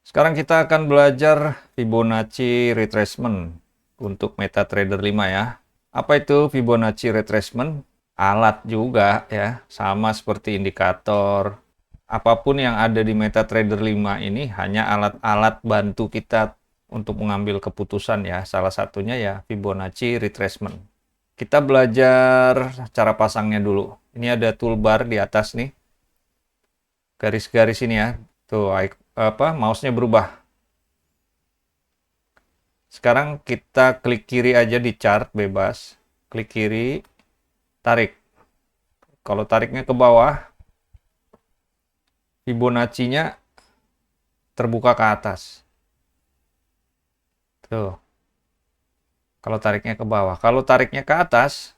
Sekarang kita akan belajar Fibonacci retracement untuk MetaTrader 5 ya. Apa itu Fibonacci retracement? Alat juga ya, sama seperti indikator. Apapun yang ada di MetaTrader 5 ini hanya alat-alat bantu kita untuk mengambil keputusan ya. Salah satunya ya Fibonacci retracement. Kita belajar cara pasangnya dulu. Ini ada toolbar di atas nih. Garis-garis ini ya. Tuh, mouse-nya berubah. Sekarang kita klik kiri aja di chart bebas. Klik kiri, tarik. Kalau tariknya ke bawah, Fibonacci-nya terbuka ke atas. Tuh. Kalau tariknya ke bawah. Kalau tariknya ke atas,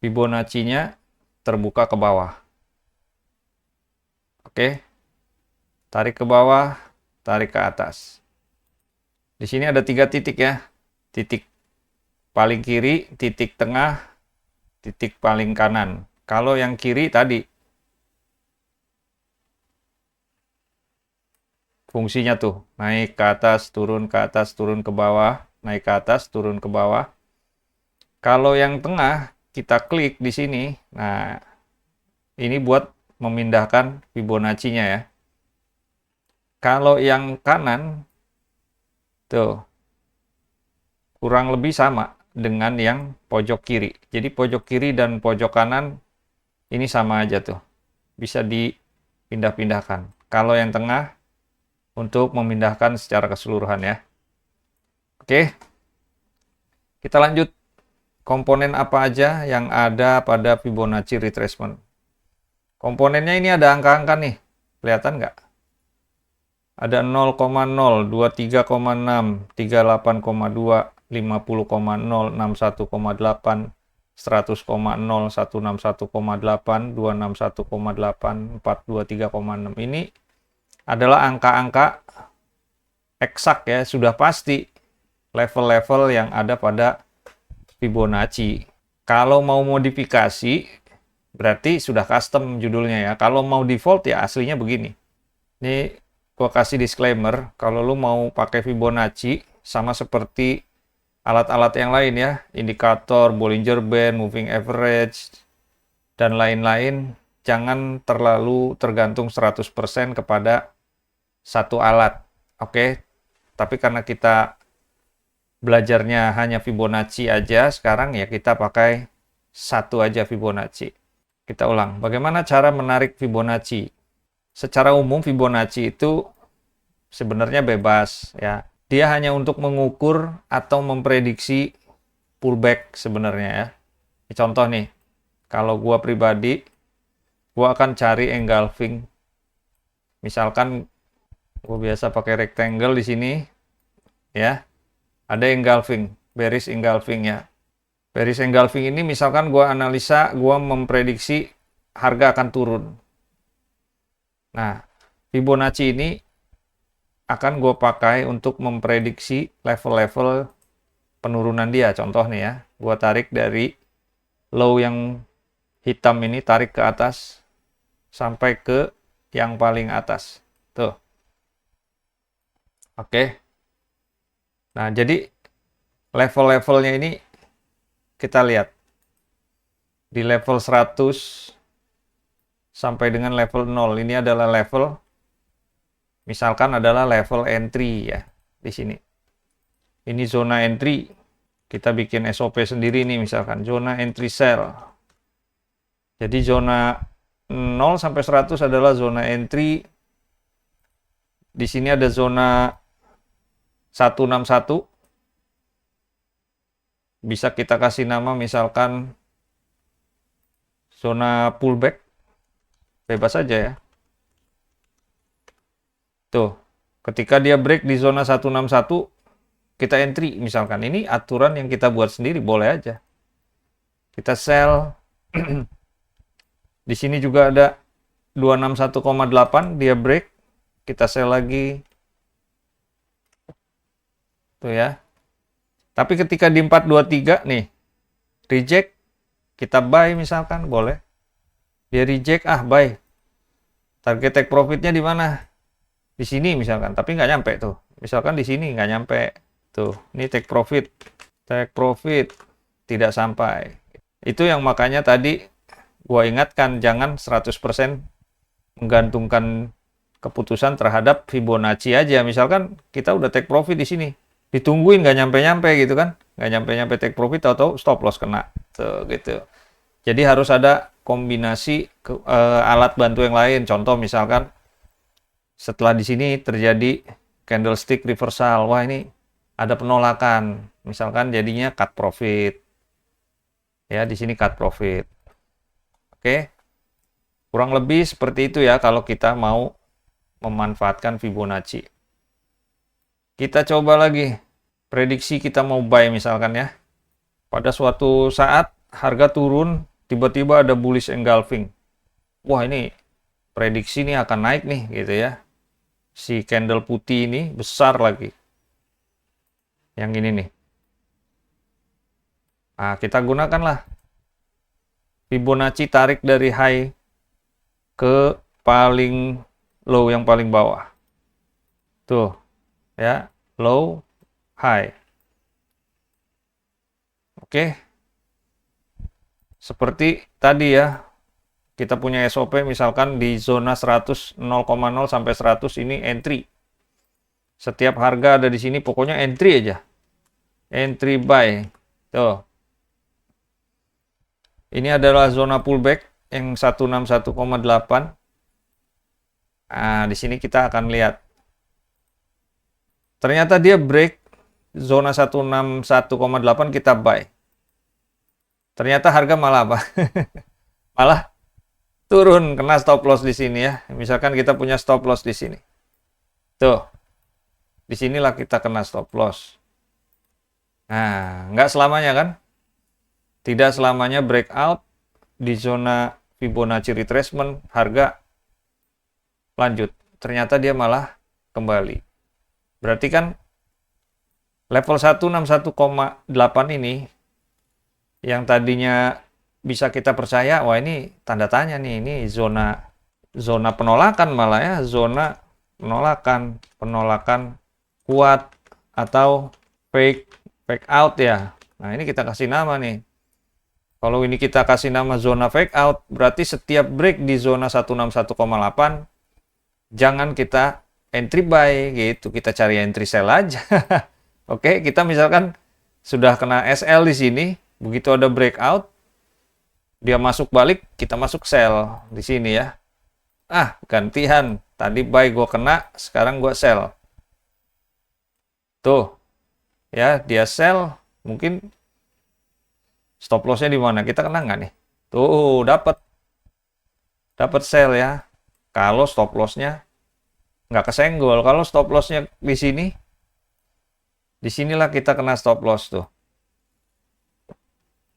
Fibonacci-nya terbuka ke bawah. Oke. Tarik ke bawah, tarik ke atas. Di sini ada 3 titik ya. Titik paling kiri, titik tengah, titik paling kanan. Kalau yang kiri tadi, fungsinya tuh, naik ke atas, turun ke bawah, naik ke atas, turun ke bawah. Kalau yang tengah, kita klik di sini. Nah, ini buat memindahkan Fibonacci-nya ya. Kalau yang kanan, tuh, kurang lebih sama dengan yang pojok kiri. Jadi pojok kiri dan pojok kanan ini sama aja tuh. Bisa dipindah-pindahkan. Kalau yang tengah untuk memindahkan secara keseluruhan ya. Oke. Kita lanjut. Komponen apa aja yang ada pada Fibonacci retracement? Komponennya ini ada angka-angka nih. Kelihatan nggak? Ada 0,0, 23,6, 38,2, 50,0, 61,8, 100,0, 161,8, 261,8, 423,6. Ini adalah angka-angka eksak ya, sudah pasti level-level yang ada pada Fibonacci. Kalau mau modifikasi, berarti sudah custom judulnya ya. Kalau mau default ya aslinya begini. Ini gua kasih disclaimer, kalau lu mau pakai Fibonacci, sama seperti alat-alat yang lain ya, indikator, Bollinger Band, Moving Average, dan lain-lain, jangan terlalu tergantung 100% kepada satu alat. Oke? Tapi karena kita belajarnya hanya Fibonacci aja, sekarang ya kita pakai satu aja Fibonacci. Kita ulang, bagaimana cara menarik Fibonacci? Secara umum Fibonacci itu sebenarnya bebas ya. Dia hanya untuk mengukur atau memprediksi pullback sebenarnya ya. Ini contoh nih, kalau gua pribadi, gua akan cari engulfing. Misalkan gua biasa pakai rectangle di sini ya. Ada engulfing, bearish engulfing ya. Bearish engulfing ini misalkan gua analisa, gua memprediksi harga akan turun. Nah, Fibonacci ini akan gue pakai untuk memprediksi level-level penurunan dia. Contoh nih ya, gue tarik dari low yang hitam ini, tarik ke atas sampai ke yang paling atas. Tuh. Oke. Nah, jadi level-levelnya ini kita lihat. Di level 100 sampai dengan level 0. Ini adalah level, misalkan adalah level entry ya, di sini. Ini zona entry. Kita bikin SOP sendiri nih, misalkan zona entry sell. Jadi zona 0 sampai 100 adalah zona entry. Di sini ada zona 161. Bisa kita kasih nama misalkan zona pullback. Bebas saja ya. Tuh, ketika dia break di zona 161, kita entry misalkan. Ini aturan yang kita buat sendiri, boleh aja. Kita sell. Di sini juga ada 261,8, dia break. Kita sell lagi. Tuh ya. Tapi ketika di 423 nih, reject, kita buy misalkan, boleh. Dia reject, buy. Target take profitnya di mana? di sini misalkan, tapi nggak nyampe tuh. Misalkan di sini nggak nyampe. Tuh, ini take profit. Take profit tidak sampai. Itu yang makanya tadi gua ingatkan, jangan 100% menggantungkan keputusan terhadap Fibonacci aja. Misalkan kita udah take profit di sini, ditungguin nggak nyampe-nyampe gitu kan, nggak nyampe-nyampe take profit atau stop loss kena. Tuh, gitu. Jadi harus ada kombinasi alat bantu yang lain. Contoh misalkan setelah di sini terjadi candlestick reversal, wah ini ada penolakan, misalkan jadinya cut profit. Ya, di sini cut profit. Oke. Kurang lebih seperti itu ya kalau kita mau memanfaatkan Fibonacci. Kita coba lagi. Prediksi kita mau buy misalkan ya. Pada suatu saat harga turun, tiba-tiba ada bullish engulfing. Wah, ini prediksi ini akan naik nih gitu ya. Si candle putih ini besar lagi. Yang ini nih. Nah, kita gunakanlah Fibonacci, tarik dari high ke paling low, yang paling bawah. Tuh, ya, low, high. Oke. Seperti tadi ya, kita punya SOP misalkan di zona 100, 0,0 sampai 100 ini entry. Setiap harga ada di sini, pokoknya entry aja. Entry buy. Tuh. Ini adalah zona pullback yang 161,8. Nah, di sini kita akan lihat. Ternyata dia break zona 161,8, kita buy. Ternyata harga malah apa? Malah turun, kena stop loss di sini ya. Misalkan kita punya stop loss di sini. Tuh. Disinilah kita kena stop loss. Nah, nggak selamanya kan? Tidak selamanya breakout di zona Fibonacci retracement, harga lanjut. Ternyata dia malah kembali. Berarti kan level 161,8 ini yang tadinya bisa kita percaya, wah ini tanda tanya nih, ini zona penolakan malah ya, zona penolakan kuat atau fake out ya. Nah, ini kita kasih nama nih. Kalau ini kita kasih nama zona fake out, berarti setiap break di zona 161,8 jangan kita entry buy gitu, kita cari entry sell aja. Oke, kita misalkan sudah kena SL di sini, begitu ada breakout, dia masuk balik, kita masuk sell di sini ya. Ah, gantian. Tadi buy gue kena, sekarang gue sell. Tuh. Ya, dia sell, mungkin stop loss-nya di mana? Kita kena nggak nih? Tuh, dapat sell ya. Kalau stop loss-nya nggak kesenggol. Kalau stop loss-nya di sini, disinilah kita kena stop loss tuh.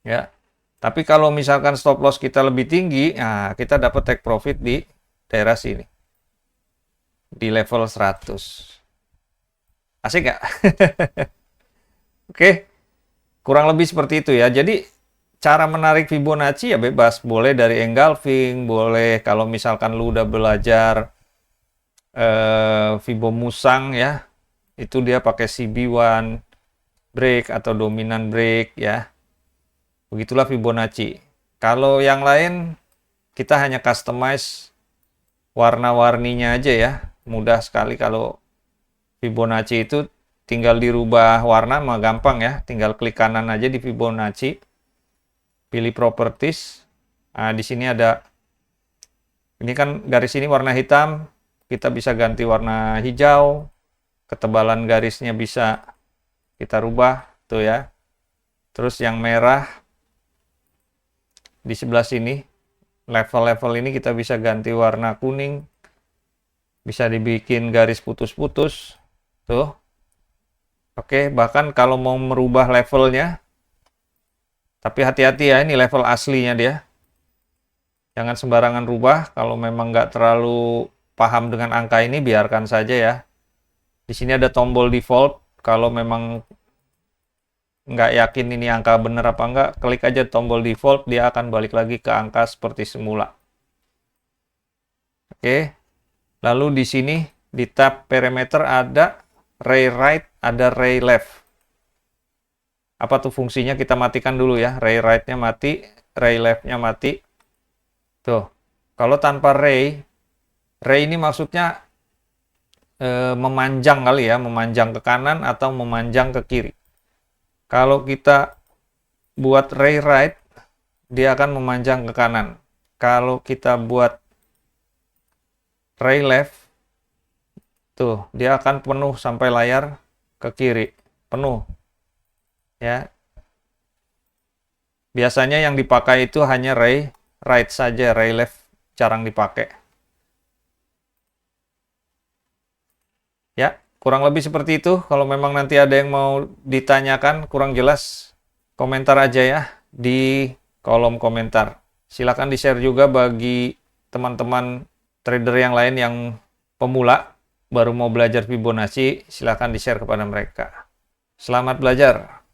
Ya. Tapi kalau misalkan stop loss kita lebih tinggi, nah kita dapat take profit di daerah sini. Di level 100. Asik nggak? Oke. Kurang lebih seperti itu ya. Jadi cara menarik Fibonacci ya bebas. Boleh dari engulfing, boleh kalau misalkan lu udah belajar Fibo Musang ya. Itu dia pakai CB1 break atau dominan break ya. Begitulah Fibonacci. Kalau yang lain kita hanya customize warna-warninya aja ya. Mudah sekali kalau Fibonacci itu tinggal dirubah warna mah gampang ya. Tinggal klik kanan aja di Fibonacci. Pilih properties. Nah, di sini ada ini kan garis ini warna hitam. Kita bisa ganti warna hijau. Ketebalan garisnya bisa kita rubah tuh ya. Terus yang merah di sebelah sini, level-level ini kita bisa ganti warna kuning. Bisa dibikin garis putus-putus. Tuh. Oke, bahkan kalau mau merubah levelnya, tapi hati-hati ya, ini level aslinya dia. Jangan sembarangan rubah, kalau memang nggak terlalu paham dengan angka ini, biarkan saja ya. Di sini ada tombol default, kalau memang nggak yakin ini angka bener apa enggak, klik aja tombol default, dia akan balik lagi ke angka seperti semula. Oke, lalu di sini di tab parameter ada ray right, ada ray left. Apa tuh fungsinya? Kita matikan dulu ya. Ray right-nya mati, ray left-nya mati. Tuh, kalau tanpa ray ini maksudnya memanjang kali ya, memanjang ke kanan atau memanjang ke kiri. Kalau kita buat ray right, dia akan memanjang ke kanan. Kalau kita buat ray left, tuh, dia akan penuh sampai layar ke kiri. Penuh. Ya. Biasanya yang dipakai itu hanya ray right saja, ray left jarang dipakai. Ya, kurang lebih seperti itu. Kalau memang nanti ada yang mau ditanyakan kurang jelas, komentar aja ya di kolom komentar. Silakan di-share juga bagi teman-teman trader yang lain yang pemula baru mau belajar Fibonacci, silakan di-share kepada mereka. Selamat belajar.